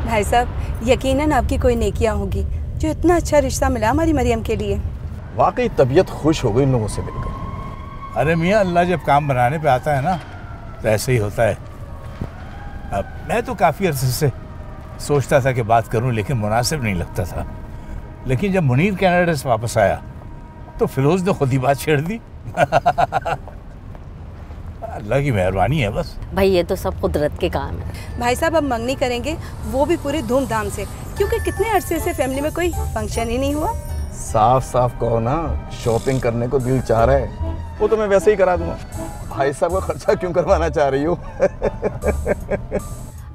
भाई साहब, यकीनन आपकी कोई नेकियां होगी जो इतना अच्छा रिश्ता मिला हमारी मरियम के लिए। वाकई तबीयत खुश हो गई इन लोगों से मिलकर। अरे मियाँ, अल्लाह जब काम बनाने पे आता है ना तो ऐसे ही होता है। अब मैं तो काफ़ी अरसे से सोचता था कि बात करूं, लेकिन मुनासिब नहीं लगता था। लेकिन जब मुनीर कनाडा से वापस आया तो फिरोज ने खुद ही बात छेड़ दी। अल्लाह की मेहरबानी है बस। भाई ये तो सब कुदरत के काम है। भाई साहब अब मंगनी करेंगे, वो भी पूरी धूमधाम से, क्योंकि कितने अरसे से फैमिली में कोई फंक्शन ही नहीं हुआ। साफ साफ कहो ना, शॉपिंग करने को दिल चाह रहा है, वो तो मैं वैसे ही करा दूंगा। भाई साहब का खर्चा क्यों करवाना चाह रही हो?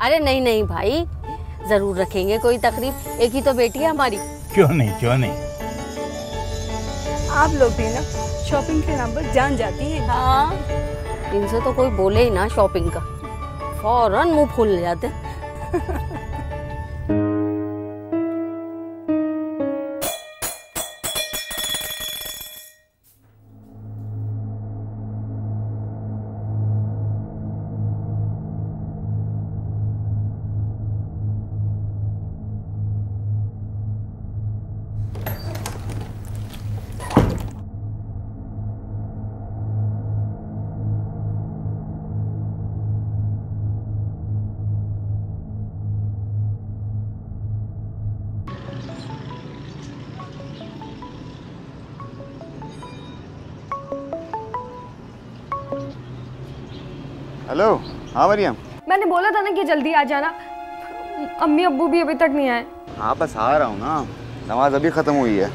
अरे नहीं नहीं भाई, जरूर रखेंगे कोई तकरीब, एक ही तो बेटी है हमारी। क्यों नहीं, क्यों नहीं। आप लोग भी ना शॉपिंग के नाम पर जान जाती है। हाँ, इनसे तो कोई बोले ही ना शॉपिंग का, फौरन मुंह फूल जाते। हेलो। हाँ मरियम, मैंने बोला था ना कि जल्दी आ जाना। अम्मी अब्बू भी अभी तक नहीं आए। हाँ बस आ रहा हूँ ना, नमाज अभी खत्म हुई है।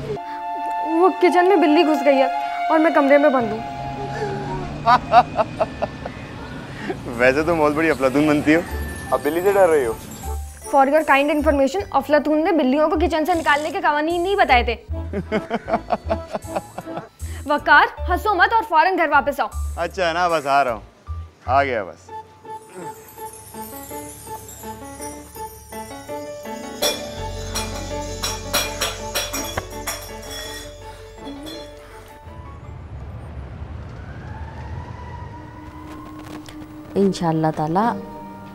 वो किचन में बिल्ली घुस गई है और मैं कमरे में बंद हूँ। वैसे तो बहुत बड़ी अफलातून बनती हो, अब बिल्ली से डर रही हो? फॉर योर काइंड इन्फॉर्मेशन, अफलातून ने बिल्लियों को किचन से निकालने के कानून नहीं बताए थे। वकार, हंसो मत और फौरन घर वापस आओ। अच्छा है ना, बस आ रहा हूँ, आ गया बस। इंशाअल्लाह ताला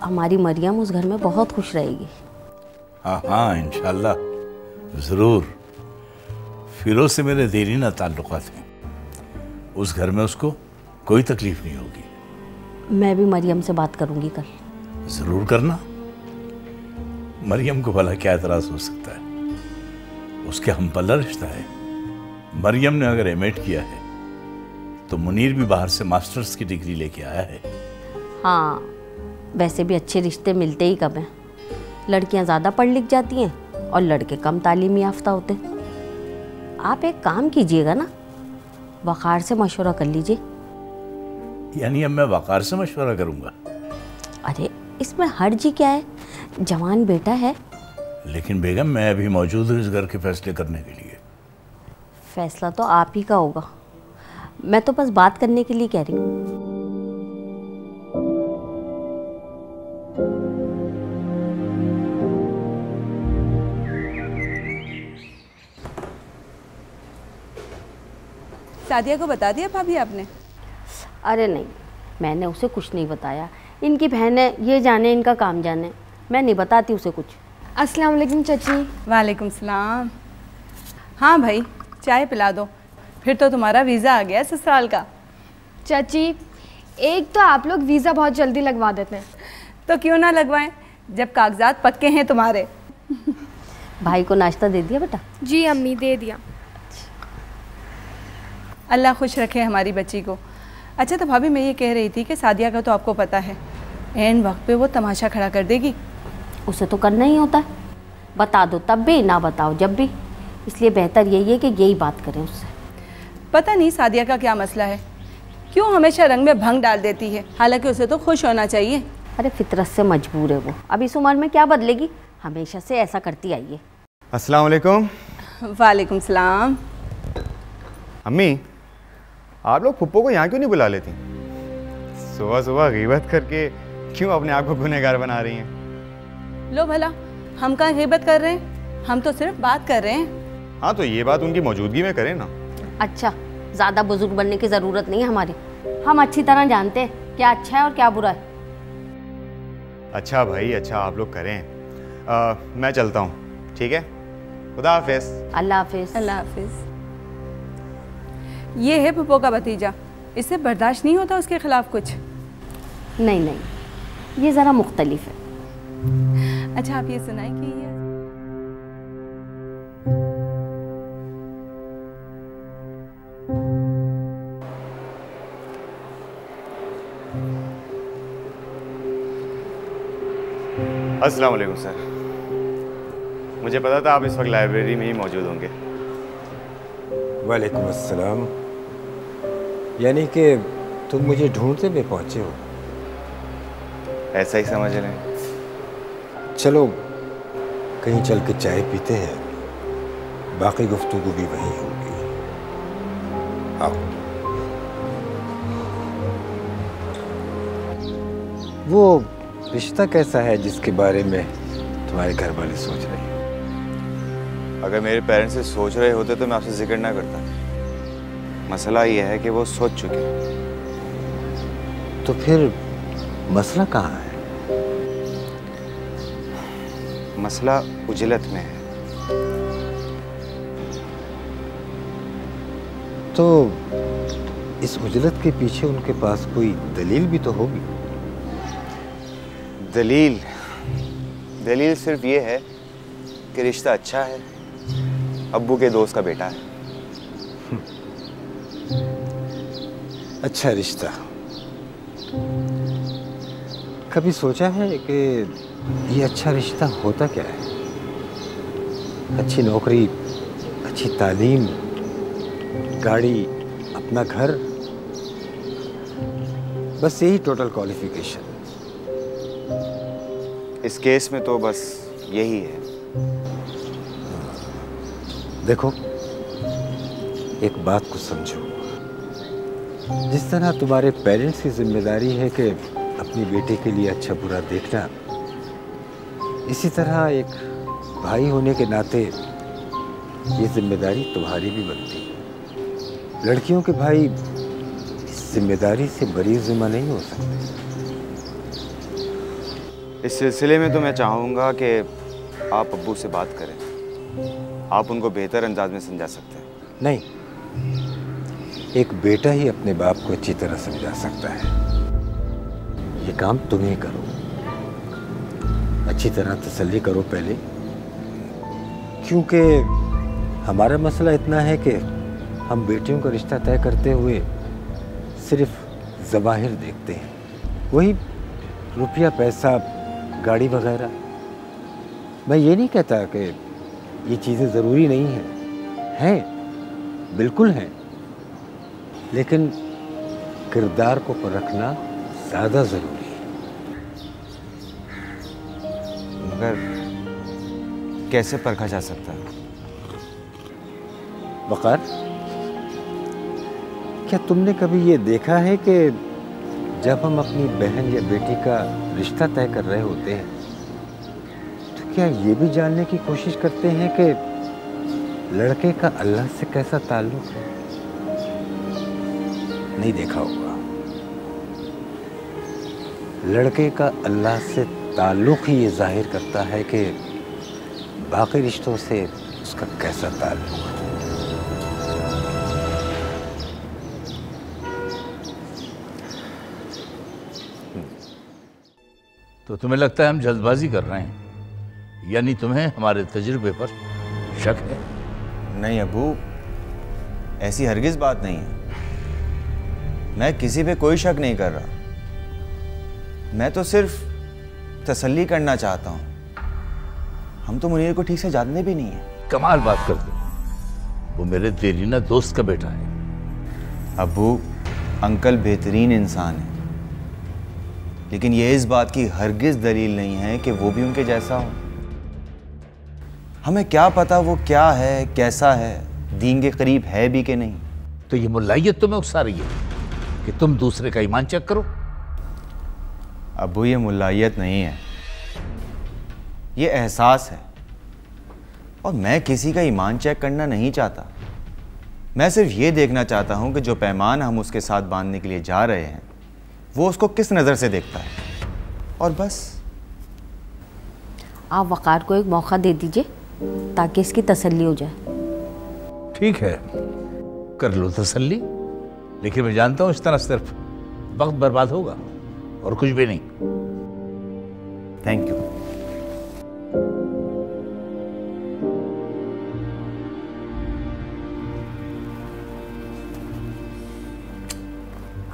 हमारी मरियम उस घर में बहुत खुश रहेगी। हाँ हाँ इंशाअल्लाह ज़रूर। फिरोज से मेरे देरीना ताल्लुकात हैं, उस घर में उसको कोई तकलीफ नहीं होगी। मैं भी मरियम से बात करूंगी कल। ज़रूर करना। मरियम को भला क्या एतराज़ हो सकता है, उसके हम पल्ला रिश्ता है। मरियम ने अगर एमएड किया है तो मुनीर भी बाहर से मास्टर्स की डिग्री लेके आया है। हाँ, वैसे भी अच्छे रिश्ते मिलते ही कब हैं। लड़कियां ज़्यादा पढ़ लिख जाती हैं और लड़के कम तालीमी याफ्ता होते। आप एक काम कीजिएगा ना, वक़ार से मशवरा कर लीजिए। यानी अब मैं वक़ार से मशवरा करूंगा? अरे इसमें हर्ज ही क्या है, जवान बेटा है। लेकिन बेगम मैं अभी मौजूद हूँ इस घर के फैसले करने के लिए। फैसला तो आप ही का होगा, मैं तो बस बात करने के लिए कह रही हूँ। सादिया को बता दिया भाभी आपने? अरे नहीं, मैंने उसे कुछ नहीं बताया। इनकी बहन है, ये जाने इनका काम जाने, मैं नहीं बताती उसे कुछ। अस्सलाम वालेकुम चाची। वालेकुम सलाम। हाँ भाई, चाय पिला दो, फिर तो तुम्हारा वीज़ा आ गया ससुराल का। चाची, एक तो आप लोग वीज़ा बहुत जल्दी लगवा देते हैं। तो क्यों ना लगवाएं, जब कागजात पक्के हैं तुम्हारे। भाई को नाश्ता दे दिया बेटा? जी अम्मी, दे दिया। अल्लाह खुश रखे हमारी बच्ची को। अच्छा तो भाभी, मैं ये कह रही थी कि सादिया का तो आपको पता है, एन वक्त पे वो तमाशा खड़ा कर देगी। उसे तो करना ही होता है, बता दो तब भी, ना बताओ जब भी। इसलिए बेहतर यही है कि यही बात करें उससे। पता नहीं सादिया का क्या मसला है, क्यों हमेशा रंग में भंग डाल देती है, हालांकि उसे तो खुश होना चाहिए। अरे फितरत से मजबूर है वो, अब इस उम्र में क्या बदलेगी, हमेशा से ऐसा करती आई है। अस्सलाम वालेकुम। वालेकुम सलाम। अम्मी, आप लोग फुप्पो को यहाँ क्यों नहीं बुला लेती? सुबह सुबह गीबत करके क्यों अपने आप को गुनहगार बना रही हैं? लो भला, हम कहाँ गीबत कर रहे हैं, हम तो सिर्फ बात कर रहे हैं। हाँ तो ये बात उनकी मौजूदगी में करें ना। अच्छा, ज़्यादा बुजुर्ग बनने की ज़रूरत नहीं है हमारी, हम अच्छी तरह जानते हैं क्या अच्छा है और क्या बुरा है। अच्छा भाई अच्छा, आप लोग करें। मैं चलता हूँ, ठीक है? खुदा हाफिज। अल्लाह हाफिज। अल्लाह हाफिज। ये है फुप्पो का भतीजा, इससे बर्दाश्त नहीं होता उसके खिलाफ कुछ। नहीं नहीं, ये ज़रा मुख्तलिफ है। अच्छा आप ये सुनाएं कि ये अस्सलाम वालेकुम सर। मुझे पता था आप इस वक्त लाइब्रेरी में ही मौजूद होंगे। वालेकुम अस्सलाम। यानी कि तुम मुझे ढूंढते हुए पहुंचे हो? ऐसा ही समझ लें। चलो कहीं चल के चाय पीते हैं, बाकी गुफ्तगू भी वहीं होगी। आओ। वो रिश्ता कैसा है जिसके बारे में तुम्हारे घर वाले सोच रहे हैं? अगर मेरे पेरेंट्स से सोच रहे होते तो मैं आपसे जिक्र ना करता। मसला ये है कि वो सोच चुके। तो फिर मसला कहाँ है? मसला उजलत में है। तो इस उजलत के पीछे उनके पास कोई दलील भी तो होगी। दलील सिर्फ ये है कि रिश्ता अच्छा है, अब्बू के दोस्त का बेटा है। अच्छा रिश्ता। कभी सोचा है कि ये अच्छा रिश्ता होता क्या है? अच्छी नौकरी, अच्छी तालीम, गाड़ी, अपना घर, बस यही टोटल क्वालिफिकेशन। इस केस में तो बस यही है। देखो एक बात को समझो, जिस तरह तुम्हारे पेरेंट्स की जिम्मेदारी है कि अपनी बेटे के लिए अच्छा बुरा देखना, इसी तरह एक भाई होने के नाते ये जिम्मेदारी तुम्हारी भी बनती है। लड़कियों के भाई इस जिम्मेदारी से बरी जिम्मा नहीं हो सकते। इस सिलसिले में तो मैं चाहूँगा कि आप अब्बू से बात करें। आप उनको बेहतर अंदाज में समझा सकते हैं। नहीं, एक बेटा ही अपने बाप को अच्छी तरह समझा सकता है। ये काम तुम ही करो। अच्छी तरह तसल्ली करो पहले, क्योंकि हमारा मसला इतना है कि हम बेटियों का रिश्ता तय करते हुए सिर्फ ज़वाहिर देखते हैं, वही रुपया, पैसा, गाड़ी वगैरह। मैं ये नहीं कहता कि ये चीज़ें ज़रूरी नहीं हैं, बिल्कुल हैं, लेकिन किरदार को परखना ज़्यादा ज़रूरी है। मगर कैसे परखा जा सकता है? वक़ार, क्या तुमने कभी ये देखा है कि जब हम अपनी बहन या बेटी का रिश्ता तय कर रहे होते हैं तो क्या ये भी जानने की कोशिश करते हैं कि लड़के का अल्लाह से कैसा ताल्लुक है? नहीं देखा होगा। लड़के का अल्लाह से ताल्लुक ही ये जाहिर करता है कि बाकी रिश्तों से उसका कैसा ताल्लुक है। तो तुम्हें लगता है हम जल्दबाजी कर रहे हैं? यानी तुम्हें हमारे तजुर्बे पर शक है? नहीं अब्बू, ऐसी हरगिज़ बात नहीं है। मैं किसी पे कोई शक नहीं कर रहा। मैं तो सिर्फ तसल्ली करना चाहता हूँ। हम तो मुनीर को ठीक से जानते भी नहीं है। कमाल बात करते हो। वो मेरे देरीना दोस्त का बेटा है। अब्बू, अंकल बेहतरीन इंसान है, लेकिन ये इस बात की हरगिज़ दलील नहीं है कि वो भी उनके जैसा हो। हमें क्या पता वो क्या है, कैसा है, दीन के करीब है भी कि नहीं। तो ये मुलायत तुम्हें उकसा रही है कि तुम दूसरे का ईमान चेक करो? अब्बू, ये मुलायत नहीं है, ये एहसास है। और मैं किसी का ईमान चेक करना नहीं चाहता। मैं सिर्फ ये देखना चाहता हूँ कि जो पैमान हम उसके साथ बांधने के लिए जा रहे हैं वो उसको किस नज़र से देखता है, और बस। आप वक़ार को एक मौका दे दीजिए ताकि इसकी तसल्ली हो जाए। ठीक है, कर लो तसल्ली, लेकिन मैं जानता हूँ इस तरह सिर्फ वक्त बर्बाद होगा और कुछ भी नहीं। Thank you.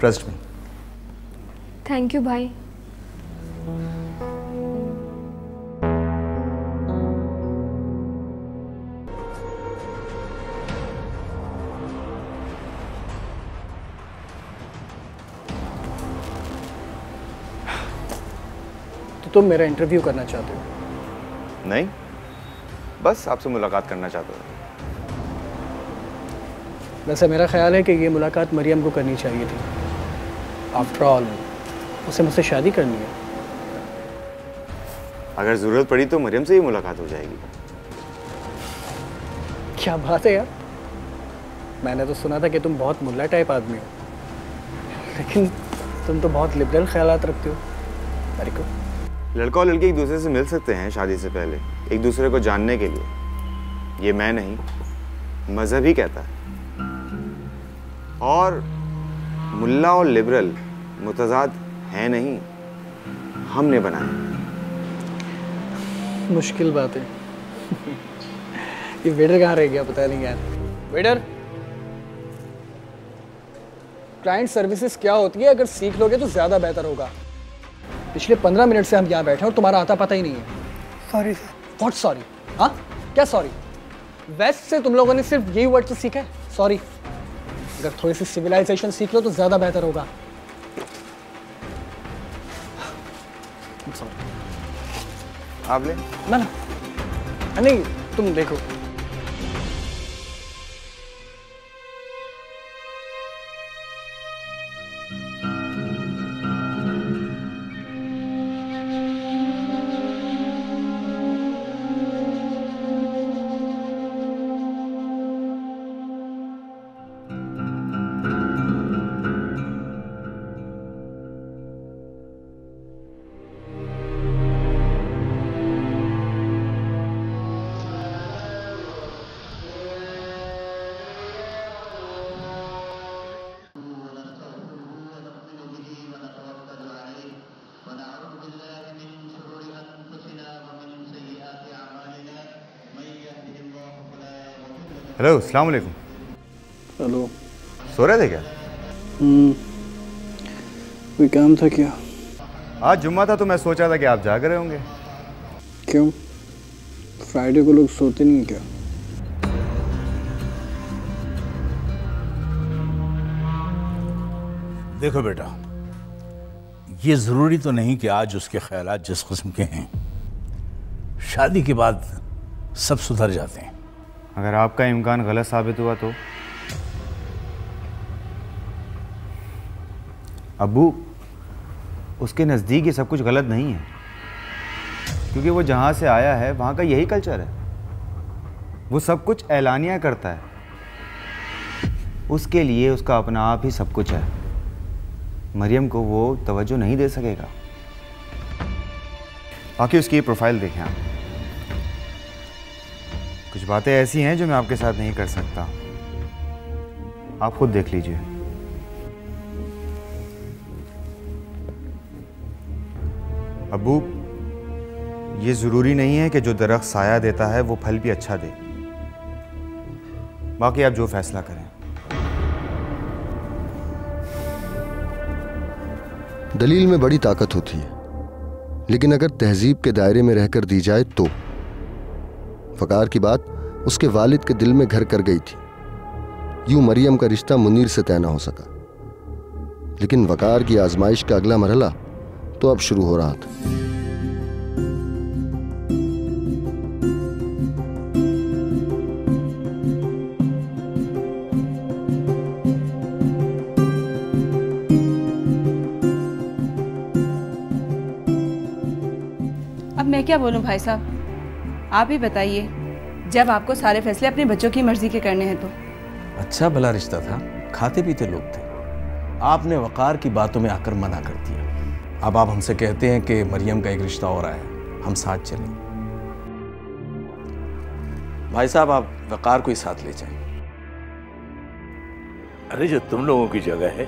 Trust me. Thank you भाई। तो तुम मेरा इंटरव्यू करना चाहते हो? नहीं, बस आपसे मुलाकात करना चाहता हूँ। वैसे मेरा ख्याल है कि ये मुलाकात मरियम को करनी चाहिए थी। आफ्टर ऑल उसे मुझसे शादी करनी है। अगर ज़रूरत पड़ी तो मरियम से ही मुलाकात हो जाएगी। क्या बात है यार, मैंने तो सुना था कि तुम बहुत मुल्ला टाइप आदमी हो, लेकिन तुम तो बहुत लिबरल ख्यालात रखते हो। अरे को लड़का और लड़की एक दूसरे से मिल सकते हैं शादी से पहले, एक दूसरे को जानने के लिए। ये मैं नहीं, मजहब ही कहता है। और मुल्ला और लिबरल मुतजाद है नहीं, हमने बनाए। मुश्किल बात है। ये वेटर कहाँ रह गया पता नहीं यार। वेटर, क्लाइंट सर्विसेज क्या होती है अगर सीख लोगे तो ज्यादा बेहतर होगा। पिछले 15 मिनट से हम यहाँ बैठे हैं और तुम्हारा आता पता ही नहीं है। Sorry sir. What sorry? हाँ क्या सॉरी? वेस्ट से तुम लोगों ने सिर्फ यही वर्ड तो सीखा है, सॉरी। अगर थोड़ी सी सिविलाइजेशन सीख लो तो ज्यादा बेहतर होगा। आप ले ना ना नहीं, तुम देखो। हेलो, अस्सलाम वालेकुम। हेलो। सो रहे थे क्या? कोई काम था क्या? आज जुम्मा था तो मैं सोचा था कि आप जाग रहे होंगे। क्यों, फ्राइडे को लोग सोते नहीं क्या? देखो बेटा, ये जरूरी तो नहीं कि आज उसके ख्यालात जिस किस्म के हैं शादी के बाद सब सुधर जाते हैं। अगर आपका इम्कान गलत साबित हुआ तो? अब्बू, उसके नज़दीक ये सब कुछ गलत नहीं है, क्योंकि वो जहाँ से आया है वहाँ का यही कल्चर है। वो सब कुछ ऐलानिया करता है, उसके लिए उसका अपना आप ही सब कुछ है। मरियम को वो तवज्जो नहीं दे सकेगा। बाकी उसकी प्रोफाइल देखें आप, कुछ बातें ऐसी हैं जो मैं आपके साथ नहीं कर सकता, आप खुद देख लीजिए। अब्बू, ये ज़रूरी नहीं है कि जो दरख्त साया देता है वो फल भी अच्छा दे। बाकी आप जो फैसला करें। दलील में बड़ी ताकत होती है, लेकिन अगर तहजीब के दायरे में रहकर दी जाए तो। फ़कार की बात उसके वालिद के दिल में घर कर गई थी। यूं मरियम का रिश्ता मुनीर से तय न हो सका, लेकिन वकार की आजमाइश का अगला मरहला तो अब शुरू हो रहा था। अब मैं क्या बोलूं भाई साहब, आप ही बताइए। जब आपको सारे फैसले अपने बच्चों की मर्जी के करने हैं तो। अच्छा भला रिश्ता था, खाते पीते लोग थे, आपने वकार की बातों में आकर मना कर दिया। अब आप हमसे कहते हैं कि मरियम का एक रिश्ता हो रहा है, हम साथ चलें। भाई साहब आप वकार को ही साथ ले जाएं। अरे जो तुम लोगों की जगह है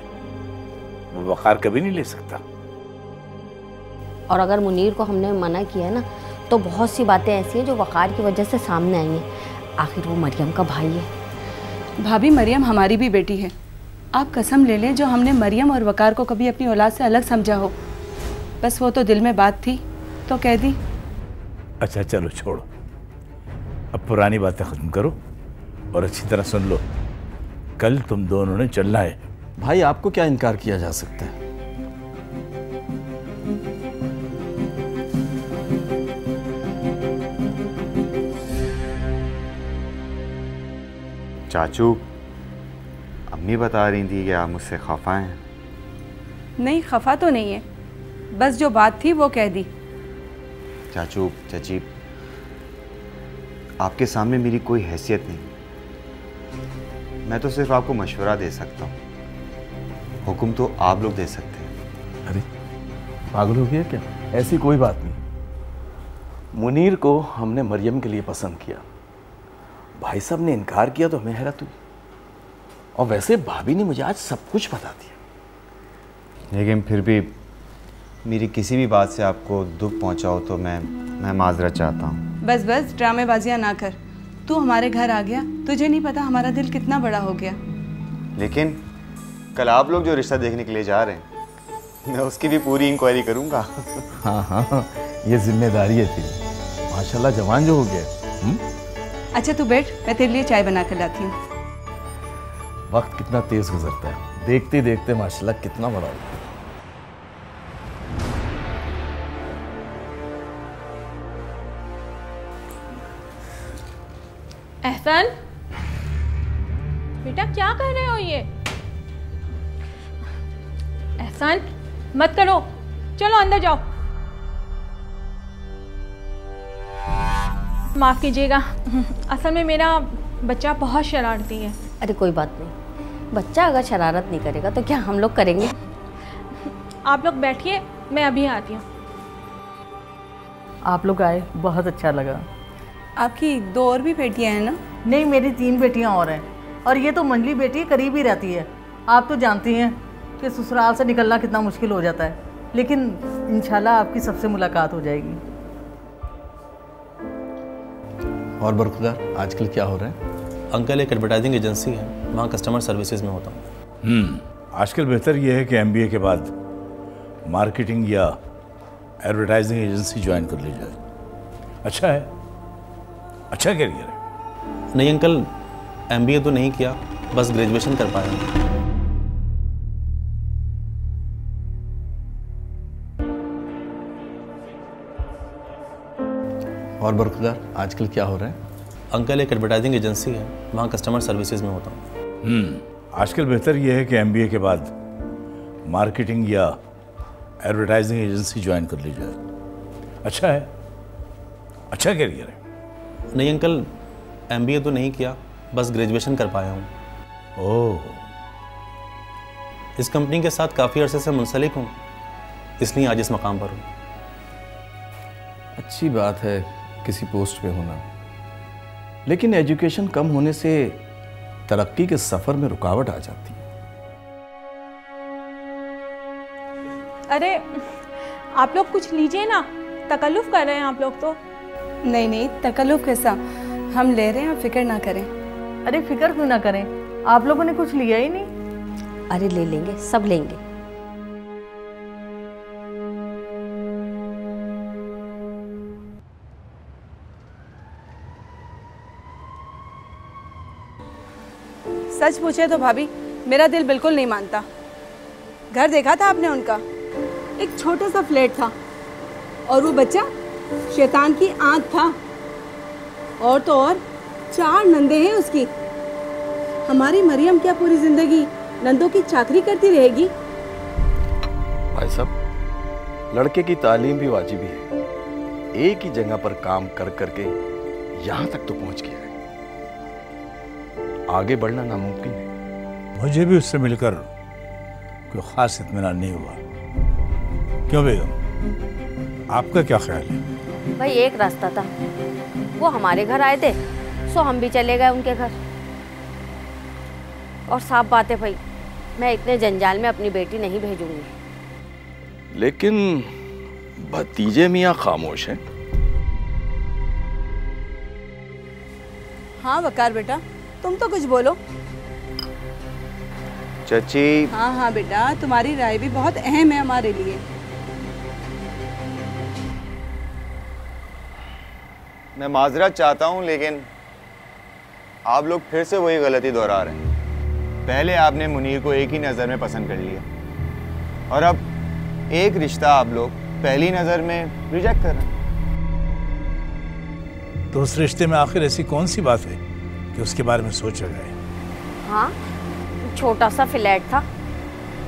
वो वकार कभी नहीं ले सकता। और अगर मुनीर को हमने मना किया है ना, तो बहुत सी बातें ऐसी हैं जो वकार की वजह से सामने आई हैं। आखिर वो मरियम का भाई है। भाभी, मरियम हमारी भी बेटी है। आप कसम ले लें, जो हमने मरियम और वकार को कभी अपनी औलाद से अलग समझा हो, बस वो तो दिल में बात थी तो कह दी। अच्छा चलो छोड़ो, अब पुरानी बातें खत्म करो और अच्छी तरह सुन लो। कल तुम दोनों ने चलना है। भाई आपको क्या इनकार किया जा सकता है? चाचू, अम्मी बता रही थी कि आप मुझसे खफा हैं। नहीं, खफा तो नहीं है, बस जो बात थी वो कह दी। चाचू चाची, आपके सामने मेरी कोई हैसियत नहीं, मैं तो सिर्फ आपको मशवरा दे सकता हूँ, हुक्म तो आप लोग दे सकते हैं। अरे पागल हो गया क्या? ऐसी कोई बात नहीं। मुनीर को हमने मरियम के लिए पसंद किया, भाई साहब ने इनकार किया तो हमें हैरत हुई, और वैसे भाभी ने मुझे आज सब कुछ बता दिया। लेकिन फिर भी मेरी किसी भी बात से आपको दुख पहुंचा हो तो मैं माजरत चाहता हूँ। बस बस ड्रामेबाजियाँ ना कर। तू हमारे घर आ गया, तुझे नहीं पता हमारा दिल कितना बड़ा हो गया। लेकिन कल आप लोग जो रिश्ता देखने के लिए जा रहे हैं, मैं उसकी भी पूरी इंक्वायरी करूँगा। हाँ हाँ, ये जिम्मेदारी है तेरी। माशाल्लाह जवान जो हो गया। अच्छा तू बैठ, मैं तेरे लिए चाय बना कर लाती हूँ। वक्त कितना तेज गुजरता है, देखते देखते माशाल्लाह कितना बड़ा हो गया। एहसान, बेटा क्या कर रहे हो ये? एहसान मत करो, चलो अंदर जाओ। माफ कीजिएगा, असल में मेरा बच्चा बहुत शरारती है। अरे कोई बात नहीं, बच्चा अगर शरारत नहीं करेगा तो क्या हम लोग करेंगे? आप लोग बैठिए, मैं अभी आती हूँ। आप लोग आए, बहुत अच्छा लगा। आपकी 2 और भी बेटियां हैं ना? नहीं, मेरी 3 बेटियां और हैं, और ये तो मंझली बेटी करीब ही रहती है। आप तो जानती हैं कि ससुराल से निकलना कितना मुश्किल हो जाता है, लेकिन इंशाल्लाह आपकी सबसे मुलाकात हो जाएगी। और बरखुदार आजकल क्या हो रहा है? अंकल एक एडवर्टाइजिंग एजेंसी है, वहाँ कस्टमर सर्विसेज में होता हूँ। आजकल बेहतर यह है कि एमबीए के बाद मार्केटिंग या एडवर्टाइजिंग एजेंसी ज्वाइन कर ली जाए। अच्छा है, अच्छा करियर है। नहीं अंकल, एमबीए तो नहीं किया, बस ग्रेजुएशन कर पाया। और बरखुदार आजकल क्या हो रहा है? अंकल एक एडवर्टाइजिंग एजेंसी है, वहाँ कस्टमर सर्विसेज में होता हूँ। आजकल बेहतर यह है कि एमबीए के बाद मार्केटिंग या एडवर्टाइजिंग एजेंसी ज्वाइन कर ली जाए। अच्छा है, अच्छा करियर है। नहीं अंकल, एमबीए तो नहीं किया, बस ग्रेजुएशन कर पाया हूँ। ओह, इस कंपनी के साथ काफ़ी अरसे से मुंसलिक हूँ, इसलिए आज इस मकाम पर हूँ। अच्छी बात है किसी पोस्ट पे होना, लेकिन एजुकेशन कम होने से तरक्की के सफर में रुकावट आ जाती है। अरे आप लोग कुछ लीजिए ना, तकल्लुफ़ कर रहे हैं आप लोग तो। नहीं नहीं, तकल्लुफ़ कैसा, हम ले रहे हैं, आप फिक्र ना करें। अरे फिक्र क्यों ना करें, आप लोगों ने कुछ लिया ही नहीं। अरे ले लेंगे, सब लेंगे। सच पूछे तो भाभी, मेरा दिल बिल्कुल नहीं मानता। घर देखा था आपने उनका, एक छोटा सा फ्लैट था, और वो बच्चा शैतान की आंख था, और तो और 4 नंदे हैं उसकी। हमारी मरियम क्या पूरी जिंदगी नंदों की चाकरी करती रहेगी? भाई साहब, लड़के की तालीम भी वाजिबी है। एक ही जगह पर काम कर करके यहाँ तक तो पहुँच गया है, आगे बढ़ना नामुमकिन है। मुझे भी उससे मिलकर कोई खास इत्मीनान नहीं हुआ। क्यों बेगम, आपका क्या ख्याल है? भाई एक रास्ता था, वो हमारे घर आए थे, परसों हम भी चले गए उनके घर। और साफ बात है भाई, मैं इतने जंजाल में अपनी बेटी नहीं भेजूंगी। लेकिन भतीजे मियाँ खामोश हैं। हाँ वकार बेटा, तुम तो कुछ बोलो। चाची। हाँ हाँ बेटा, तुम्हारी राय भी बहुत अहम है हमारे लिए। मैं माजरत चाहता हूं, लेकिन आप लोग फिर से वही गलती दोहरा रहे हैं। पहले आपने मुनीर को एक ही नज़र में पसंद कर लिया और अब एक रिश्ता आप लोग पहली नज़र में रिजेक्ट कर रहे हैं। तो उस रिश्ते में आखिर ऐसी कौन सी बात है कि उसके बारे में सोचा जाए? हाँ, छोटा सा फ्लैट था,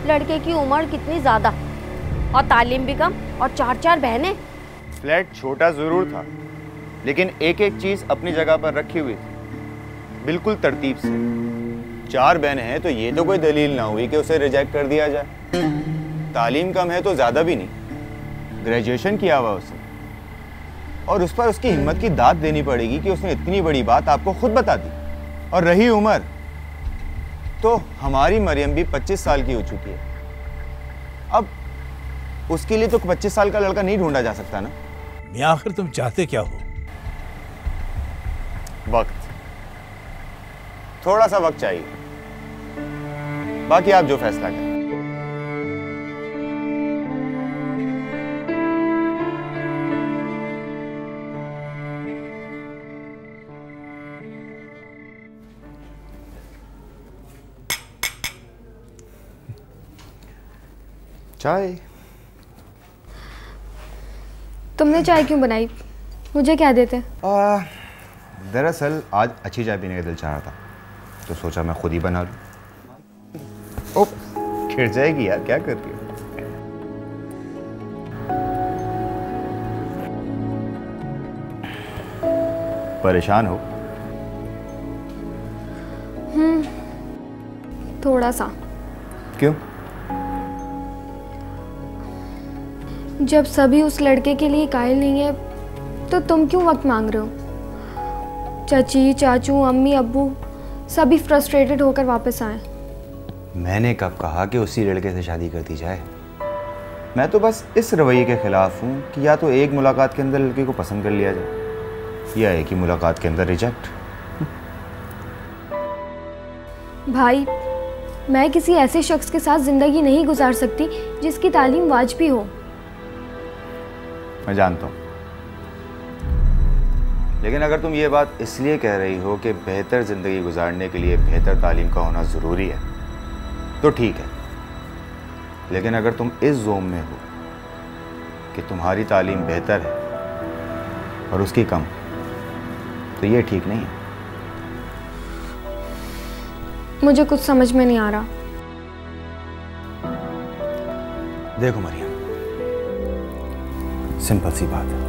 लड़के की उम्र कितनी ज़्यादा और तालीम भी कम और 4 बहनें। फ्लैट छोटा ज़रूर था, लेकिन एक एक चीज़ अपनी जगह पर रखी हुई थी, बिल्कुल तरतीब से। 4 बहनें हैं तो ये तो कोई दलील ना हुई कि उसे रिजेक्ट कर दिया जाए। तालीम कम है तो ज़्यादा भी नहीं, ग्रेजुएशन किया हुआ उसने, और उस पर उसकी हिम्मत की दाद देनी पड़ेगी कि उसने इतनी बड़ी बात आपको खुद बता दी। और रही उम्र, तो हमारी मरियम भी 25 साल की हो चुकी है। अब उसके लिए तो 25 साल का लड़का नहीं ढूंढा जा सकता ना। मियां आखिर तुम चाहते क्या हो? वक्त, थोड़ा सा वक्त चाहिए, बाकी आप जो फैसला करें। चाय। तुमने चाय क्यों बनाई? मुझे क्या देते? दरअसल आज अच्छी चाय पीने का दिल चाह रहा था, तो सोचा मैं खुद ही बना लूं। ओह, गिर जाएगी यार, क्या कर रही हो? परेशान हो? थोड़ा सा। क्यों? जब सभी उस लड़के के लिए कायल नहीं है तो तुम क्यों वक्त मांग रहे हो? चाची, चाचू, अम्मी, अब्बू सभी फ्रस्ट्रेटेड होकर वापस आए। मैंने कब कहा कि उसी लड़के से शादी कर दी जाए? मैं तो बस इस रवैये के खिलाफ हूँ कि या तो एक मुलाकात के अंदर लड़के को पसंद कर लिया जाए या एक ही मुलाकात के अंदर रिजेक्ट। भाई, मैं किसी ऐसे शख्स के साथ जिंदगी नहीं गुजार सकती जिसकी तालीम वाजिबी हो। मैं जानता हूँ, लेकिन अगर तुम ये बात इसलिए कह रही हो कि बेहतर ज़िंदगी गुजारने के लिए बेहतर तालीम का होना ज़रूरी है तो ठीक है, लेकिन अगर तुम इस जोम में हो कि तुम्हारी तालीम बेहतर है और उसकी कम, तो ये ठीक नहीं है। मुझे कुछ समझ में नहीं आ रहा। देखो मरियम, सिंपल सी बात है,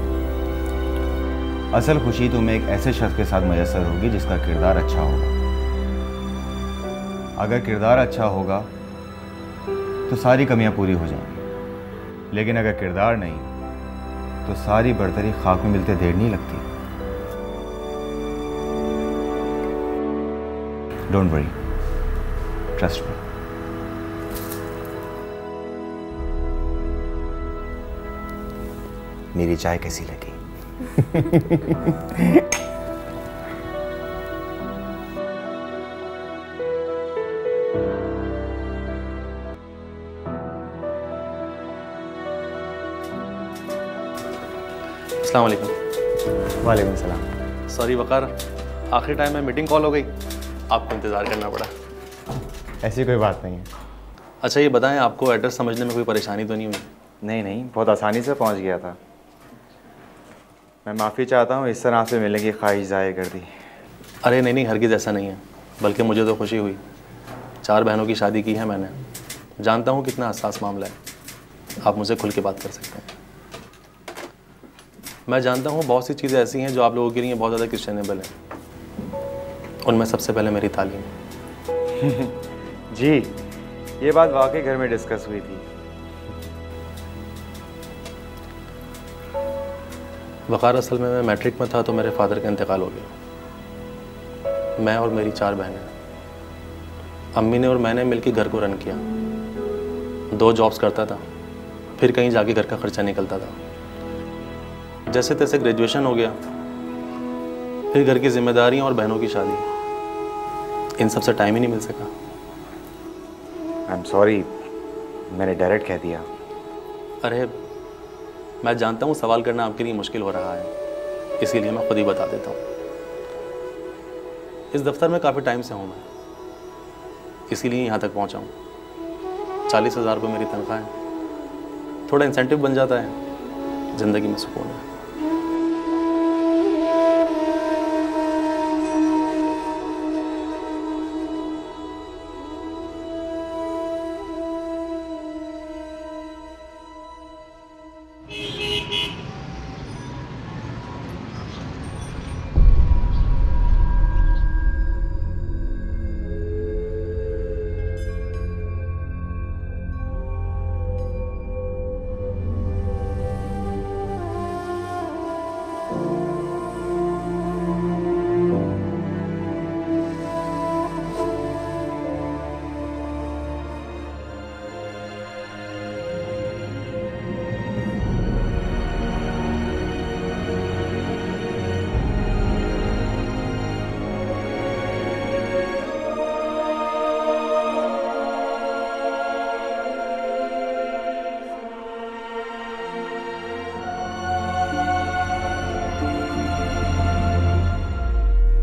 असल खुशी तुम्हें एक ऐसे शख्स के साथ मैसर होगी जिसका किरदार अच्छा होगा। अगर किरदार अच्छा होगा तो सारी कमियां पूरी हो जाएंगी, लेकिन अगर किरदार नहीं तो सारी बर्तरी खाक में मिलते देर नहीं लगती। Don't worry, trust me. मेरी चाय कैसी लगी? अस्सलाम वालेकुम। वालेकुम सलाम। सॉरी वकार, आखिरी टाइम में मीटिंग कॉल हो गई, आपको इंतज़ार करना पड़ा। ऐसी कोई बात नहीं है। अच्छा ये बताएं, आपको एड्रेस समझने में कोई परेशानी तो नहीं हुई? नहीं नहीं, बहुत आसानी से पहुंच गया था। मैं माफ़ी चाहता हूँ, इस तरह से मिलने की ख्वाहिश ज़ाहिर कर दी। अरे नहीं नहीं, हरगिज़ ऐसा नहीं है, बल्कि मुझे तो खुशी हुई। 4 बहनों की शादी की है मैंने, जानता हूँ कितना हसास मामला है, आप मुझसे खुल के बात कर सकते हैं। मैं जानता हूँ बहुत सी चीज़ें ऐसी हैं जो आप लोगों के लिए बहुत ज़्यादा क्वेश्चनेबल हैं, उनमें सबसे पहले मेरी तालीम। जी, ये बात वाकई घर में डिस्कस हुई थी। वकार, असल में मैं मैट्रिक में था तो मेरे फादर का इंतकाल हो गया। मैं और मेरी 4 बहनें। अम्मी ने और मैंने मिलकर घर को रन किया। 2 जॉब्स करता था, फिर कहीं जाके घर का खर्चा निकलता था। जैसे तैसे ग्रेजुएशन हो गया, फिर घर की जिम्मेदारियां और बहनों की शादी, इन सब से टाइम ही नहीं मिल सका। आई एम सॉरी, मैंने डायरेक्ट कह दिया। अरे मैं जानता हूँ सवाल करना आपके लिए मुश्किल हो रहा है, इसीलिए मैं खुद ही बता देता हूँ। इस दफ्तर में काफ़ी टाइम से हूँ मैं, इसीलिए यहाँ तक पहुँचा हूँ। 40,000 रुपये मेरी तनख्वाह है, थोड़ा इंसेंटिव बन जाता है, ज़िंदगी में सुकून है।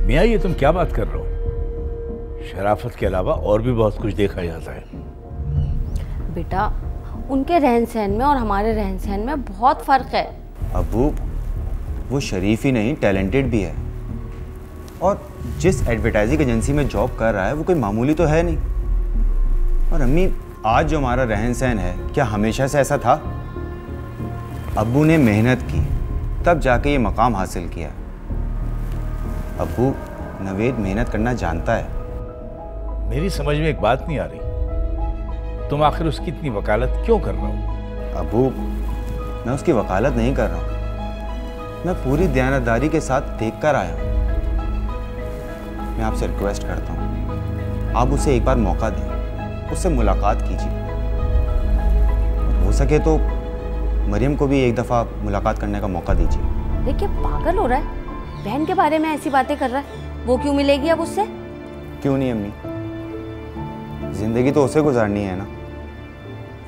मियाँ, ये तुम क्या बात कर रहे हो? शराफत के अलावा और भी बहुत कुछ देखा जाता है। बेटा, उनके रहन सहन में और हमारे रहन सहन में बहुत फर्क है। अब्बू, वो शरीफ ही नहीं, टैलेंटेड भी है। और जिस एडवर्टाइजिंग एजेंसी में जॉब कर रहा है वो कोई मामूली तो है नहीं। और अम्मी, आज जो हमारा रहन सहन है, क्या हमेशा से ऐसा था? अब्बू ने मेहनत की, तब जाके ये मकाम हासिल किया। अब्बू, नवेद मेहनत करना जानता है। मेरी समझ में एक बात नहीं आ रही, तुम आखिर उसकी इतनी वकालत क्यों कर रहे हो? अब्बू, मैं उसकी वकालत नहीं कर रहा हूँ, मैं पूरी दयानतदारी के साथ देख कर आया हूँ। मैं आपसे रिक्वेस्ट करता हूँ, आप उसे एक बार मौका दें, उससे मुलाकात कीजिए। हो सके तो मरियम को भी एक दफ़ा मुलाकात करने का मौका दीजिए। देखिए, पागल हो रहा है, बहन के बारे में ऐसी बातें कर रहा है। वो क्यों मिलेगी अब उससे? क्यों नहीं अम्मी, जिंदगी तो उसे गुजारनी है ना।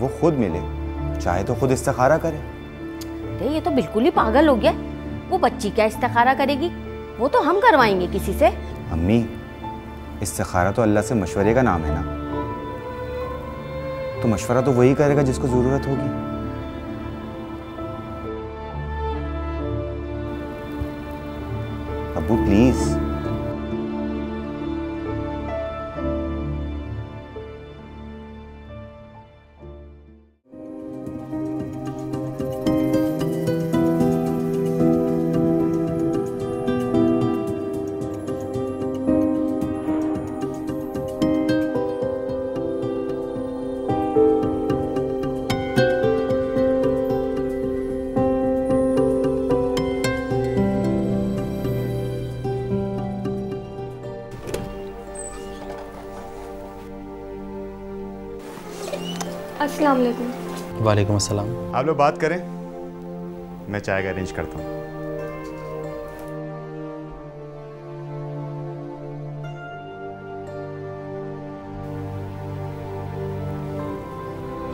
वो खुद मिले, चाहे तो खुद इस्तिखारा करे। अरे ये तो बिल्कुल ही पागल हो गया। वो बच्ची क्या इस्तिखारा करेगी? वो तो हम करवाएंगे किसी से। अम्मी, इस्तिखारा तो अल्लाह से मशवरे का नाम है ना, तो मशवरा तो वही करेगा जिसको ज़रूरत होगी। अब्बू प्लीज। अस्सलाम वालेकुम। वालेकुम अस्सलाम। आप लोग बात करें, मैं चाय का अरेंज करता हूँ।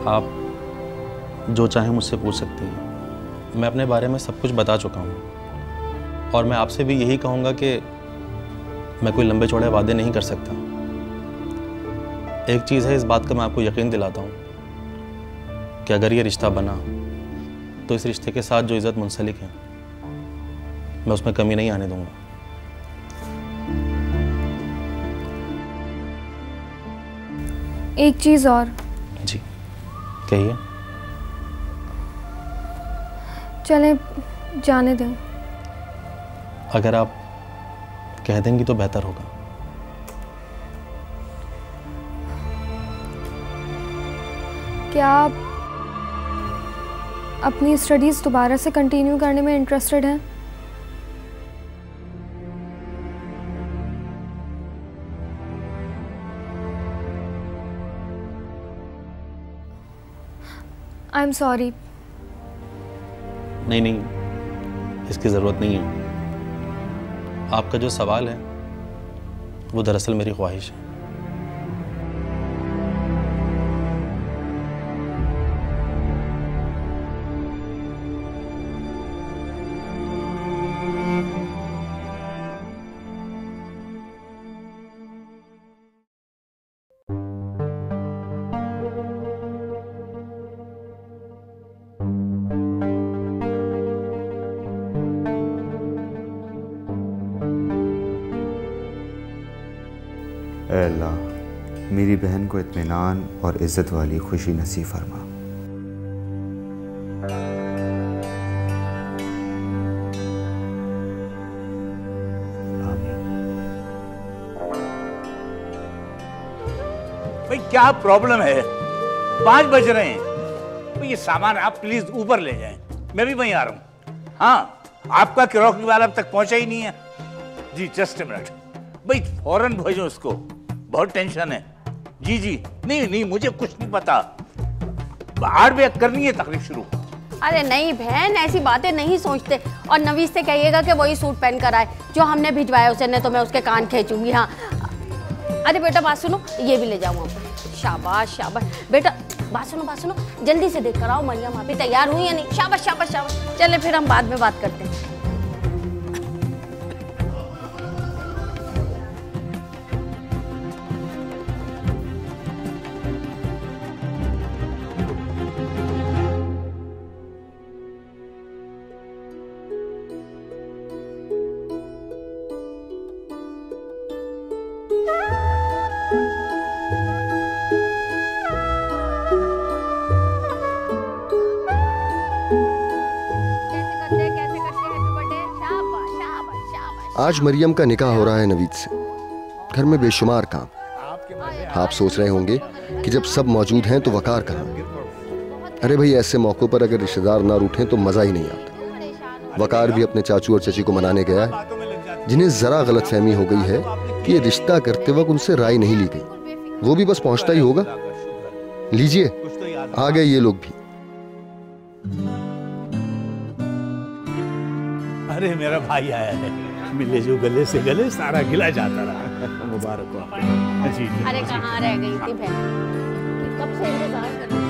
आप जो चाहें मुझसे पूछ सकती हैं। मैं अपने बारे में सब कुछ बता चुका हूँ और मैं आपसे भी यही कहूँगा कि मैं कोई लंबे चौड़े वादे नहीं कर सकता। एक चीज़ है, इस बात का मैं आपको यकीन दिलाता हूँ कि अगर ये रिश्ता बना तो इस रिश्ते के साथ जो इज़्ज़त मुंसलिक है, मैं उसमें कमी नहीं आने दूंगा। एक चीज़ और। जी कहिए। चले जाने दें। अगर आप कह देंगी तो बेहतर होगा। क्या आप अपनी स्टडीज़ दोबारा से कंटिन्यू करने में इंटरेस्टेड हैं? I am sorry. नहीं नहीं, इसकी ज़रूरत नहीं है। आपका जो सवाल है वो दरअसल मेरी ख्वाहिश है। ऐ अल्लाह, मेरी बहन को इत्मीनान और इज़्ज़त वाली खुशी नसीब फरमा। भाई क्या प्रॉब्लम है? 5 बज रहे हैं। भाई ये सामान आप प्लीज ऊपर ले जाएं, मैं भी वहीं आ रहा हूँ। हाँ, आपका क्रॉकरी वाला अब तक पहुंचा ही नहीं है। जी जस्ट ए मिनट। भाई फौरन भेजो उसको, बहुत टेंशन है। जी जी, नहीं नहीं मुझे कुछ नहीं पता। 8 बजे करनी है तकरीब शुरू। अरे नहीं बहन, ऐसी बातें नहीं सोचते। और नवीस से कहिएगा कि वही सूट पहन कर आए जो हमने भिजवाया उसे, नहीं तो मैं उसके कान खींचूंगी। हाँ अरे बेटा बात सुनो, ये भी ले जाऊँ आपको। शाबाश शाबाश बेटा, बात सुनो जल्दी से देख कर आओ मरियम अभी तैयार हुई या नहीं। शाबाश शाबाश शाबाश। चले फिर हम बाद में बात करते हैं। आज मरियम का निकाह हो रहा है नवीद से। घर में बेशुमार काम। आप सोच रहे होंगे कि जब सब मौजूद हैं तो वकार कहाँ। अरे भाई, ऐसे मौकों पर अगर रिश्तेदार ना रूठें तो मजा ही नहीं आता। वकार भी अपने चाचू और चची को मनाने गया है, जिन्हें जरा गलतफहमी हो गई है कि ये रिश्ता करते वक्त उनसे राय नहीं ली गई। वो भी बस पहुंचता ही होगा। लीजिए, आ गए ये लोग भी। अरे मेरा भाई आया है, मिले जो गले से गले सारा गिला जाता रहा। मुबारक हो। अरे कहाँ रह गई थी बहन, कब से इंतजार कर रही थी।